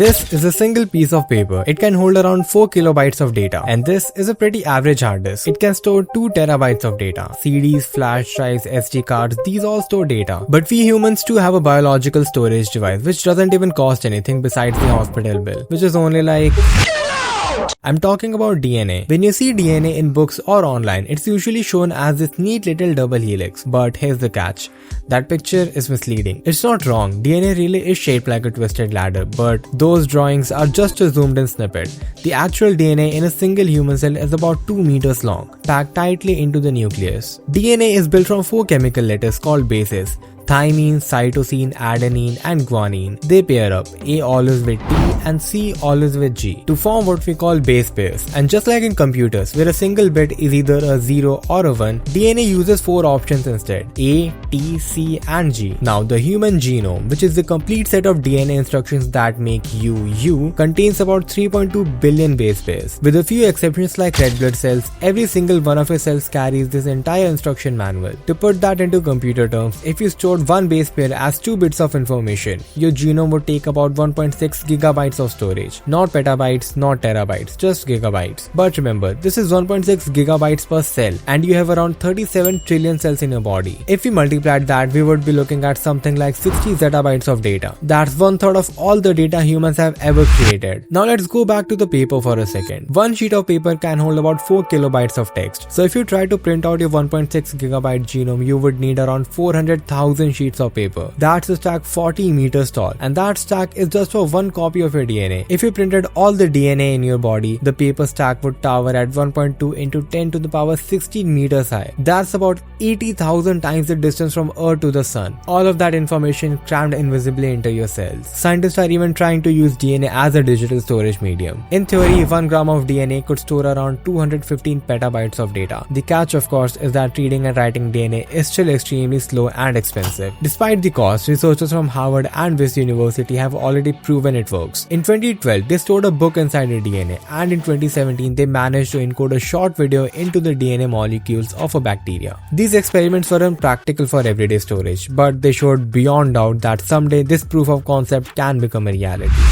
This is a single piece of paper. It can hold around 4 kilobytes of data, and this is a pretty average hard disk. It can store 2 terabytes of data. CDs, flash drives, SD cards, these all store data. But we humans too have a biological storage device which doesn't even cost anything besides the hospital bill, which is only like... I'm talking about DNA. When you see DNA in books or online, it's usually shown as this neat little double helix. But here's the catch. That picture is misleading. It's not wrong. DNA really is shaped like a twisted ladder, but those drawings are just a zoomed in snippet. The actual DNA in a single human cell is about 2 meters long, packed tightly into the nucleus. DNA is built from 4 chemical letters called bases: thymine, cytosine, adenine, and guanine. They pair up, A always with T and C always with G, to form what we call base pairs. And just like in computers, where a single bit is either a 0 or a 1, DNA uses 4 options instead: A, T, C, and G. Now, the human genome, which is the complete set of DNA instructions that make you, contains about 3.2 billion base pairs. With a few exceptions like red blood cells, every single one of your cells carries this entire instruction manual. To put that into computer terms, if you stored one base pair as 2 bits of information, your genome would take about 1.6 gigabytes of storage. Not petabytes, not terabytes, just gigabytes. But remember, this is 1.6 gigabytes per cell, and you have around 37 trillion cells in your body. If we multiplied that, we would be looking at something like 60 zettabytes of data. That's 1/3 of all the data humans have ever created. Now let's go back to the paper for a second. One sheet of paper can hold about 4 kilobytes of text. So if you try to print out your 1.6 gigabyte genome, you would need around 400,000 sheets of paper. That's a stack 40 meters tall, and that stack is just for one copy of your DNA. If you printed all the DNA in your body, the paper stack would tower at 1.2 into 10 to the power 16 meters high. That's about 80,000 times the distance from Earth to the Sun. All of that information crammed invisibly into your cells. Scientists are even trying to use DNA as a digital storage medium. In theory, 1 gram of DNA could store around 215 petabytes of data. The catch, of course, is that reading and writing DNA is still extremely slow and expensive. Despite the cost, researchers from Harvard and West University have already proven it works. In 2012, they stored a book inside the DNA, and in 2017, they managed to encode a short video into the DNA molecules of a bacteria. These experiments weren't practical for everyday storage, but they showed beyond doubt that someday this proof of concept can become a reality.